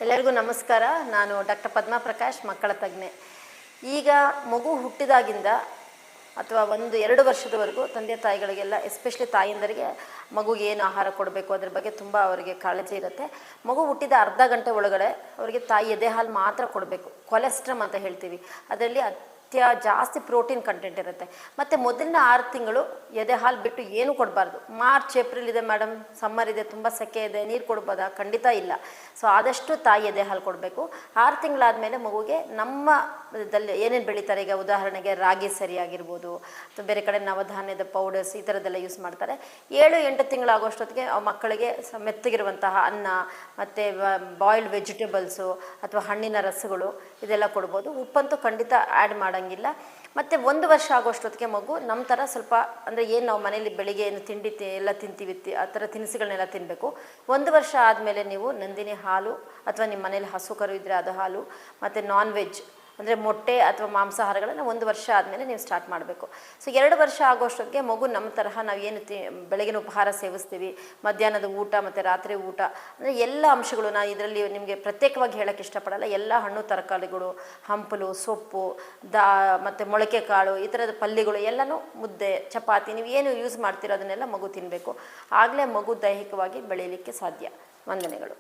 ಎಲ್ಲರಿಗೂ ನಮಸ್ಕಾರ. ನಾನು ಡಾಕ್ಟರ್ ಪದ್ಮಾ ಪ್ರಕಾಶ್, ಮಕ್ಕಳ ತಜ್ಞೆ. ಈಗ ಮಗು ಹುಟ್ಟಿದಾಗಿಂದ ಅಥವಾ 1-2 ವರ್ಷದವರೆಗೂ ತಂದೆ ತಾಯಿಗಳಿಗೆಲ್ಲ, ಎಸ್ಪೆಷಲಿ ತಾಯಿಂದರಿಗೆ ಮಗುಗೆ ಏನು ಆಹಾರ ಕೊಡಬೇಕು ಅದ್ರ ಬಗ್ಗೆ ತುಂಬ ಅವರಿಗೆ ಕಾಳಜಿ ಇರುತ್ತೆ. ಮಗು ಹುಟ್ಟಿದ ಅರ್ಧ ಗಂಟೆ ಒಳಗಡೆ ಅವರಿಗೆ ತಾಯಿ ಎದೆ ಹಾಲು ಮಾತ್ರ ಕೊಡಬೇಕು. ಕೊಲೆಸ್ಟ್ರಮ್ ಅಂತ ಹೇಳ್ತೀವಿ, ಅದರಲ್ಲಿ ಜಾಸ್ತಿ ಪ್ರೋಟೀನ್ ಕಂಟೆಂಟ್ ಇರುತ್ತೆ. ಮತ್ತು ಮೊದಲಿನ 6 ತಿಂಗಳು ಎದೆ ಹಾಲು ಬಿಟ್ಟು ಏನೂ ಕೊಡಬಾರ್ದು. ಮಾರ್ಚ್ ಏಪ್ರಿಲ್ ಇದೆ ಮೇಡಮ್, ಸಮ್ಮರ್ ಇದೆ, ತುಂಬ ಸೆಕೆ ಇದೆ, ನೀರು ಕೊಡ್ಬೋದಾ? ಖಂಡಿತ ಇಲ್ಲ. ಸೊ ಆದಷ್ಟು ತಾಯಿ ಎದೆ ಹಾಲು ಕೊಡಬೇಕು. 6 ತಿಂಗಳಾದಮೇಲೆ ಮಗುಗೆ ನಮ್ಮ ದಲ್ಲಿ ಏನೇನು ಬೆಳೀತಾರೆ, ಈಗ ಉದಾಹರಣೆಗೆ ರಾಗಿ ಸರಿಯಾಗಿರ್ಬೋದು ಅಥವಾ ಬೇರೆ ಕಡೆ ನವಧಾನ್ಯದ ಪೌಡರ್ಸ್ ಈ ಥರದ್ದೆಲ್ಲ ಯೂಸ್ ಮಾಡ್ತಾರೆ. 7-8 ತಿಂಗಳಾಗೋಷ್ಟೊತ್ತಿಗೆ ಮಕ್ಕಳಿಗೆ ಮೆತ್ತಗಿರುವಂತಹ ಅನ್ನ ಮತ್ತು ಬಾಯ್ಲ್ಡ್ ವೆಜಿಟೇಬಲ್ಸು ಅಥವಾ ಹಣ್ಣಿನ ರಸಗಳು ಇದೆಲ್ಲ ಕೊಡ್ಬೋದು. ಉಪ್ಪಂತೂ ಖಂಡಿತ ಆ್ಯಡ್ ಮಾಡೋಂಗಿಲ್ಲ. ಮತ್ತು 1 ವರ್ಷ ಆಗೋಷ್ಟೊತ್ತಿಗೆ ಮಗು ನಮ್ಮ ಥರ ಸ್ವಲ್ಪ, ಅಂದರೆ ಏನು ನಾವು ಮನೇಲಿ ಬೆಳಿಗ್ಗೆ ಏನು ತಿಂಡಿ ಎಲ್ಲ ತಿಂತೀವಿ, ಆ ಥರ ತಿನಿಸುಗಳನ್ನೆಲ್ಲ ತಿನ್ನಬೇಕು. 1 ವರ್ಷ ಆದಮೇಲೆ ನೀವು ನಂದಿನಿ ಹಾಲು ಅಥವಾ ನಿಮ್ಮ ಮನೇಲಿ ಹಸು ಕರು ಇದ್ದರೆ ಅದು ಹಾಲು, ಮತ್ತು ನಾನ್ ವೆಜ್ ಅಂದರೆ ಮೊಟ್ಟೆ ಅಥವಾ ಮಾಂಸಾಹಾರಗಳನ್ನು 1 ವರ್ಷ ಆದಮೇಲೆ ನೀವು ಸ್ಟಾರ್ಟ್ ಮಾಡಬೇಕು. ಸೊ 2 ವರ್ಷ ಆಗೋಷ್ಟೊತ್ತಿಗೆ ಮಗು ನಮ್ಮ ತರಹ ನಾವು ಏನು ಬೆಳಗಿನ ಉಪಹಾರ ಸೇವಿಸ್ತೀವಿ, ಮಧ್ಯಾಹ್ನದ ಊಟ ಮತ್ತು ರಾತ್ರಿ ಊಟ, ಅಂದರೆ ಎಲ್ಲ ಅಂಶಗಳು ನಾನು ಇದರಲ್ಲಿ ನಿಮಗೆ ಪ್ರತ್ಯೇಕವಾಗಿ ಹೇಳೋಕ್ಕೆ ಇಷ್ಟಪಡಲ್ಲ. ಎಲ್ಲ ಹಣ್ಣು ತರಕಾರಿಗಳು, ಹಂಪಲು, ಸೊಪ್ಪು, ಮತ್ತು ಮೊಳಕೆ ಕಾಳು, ಈ ಥರದ ಪಲ್ಯಗಳು ಎಲ್ಲನೂ, ಮುದ್ದೆ, ಚಪಾತಿ, ನೀವು ಏನು ಯೂಸ್ ಮಾಡ್ತೀರೋ ಅದನ್ನೆಲ್ಲ ಮಗು ತಿನ್ನಬೇಕು. ಆಗಲೇ ಮಗು ದೈಹಿಕವಾಗಿ ಬೆಳೀಲಿಕ್ಕೆ ಸಾಧ್ಯ. ವಂದನೆಗಳು.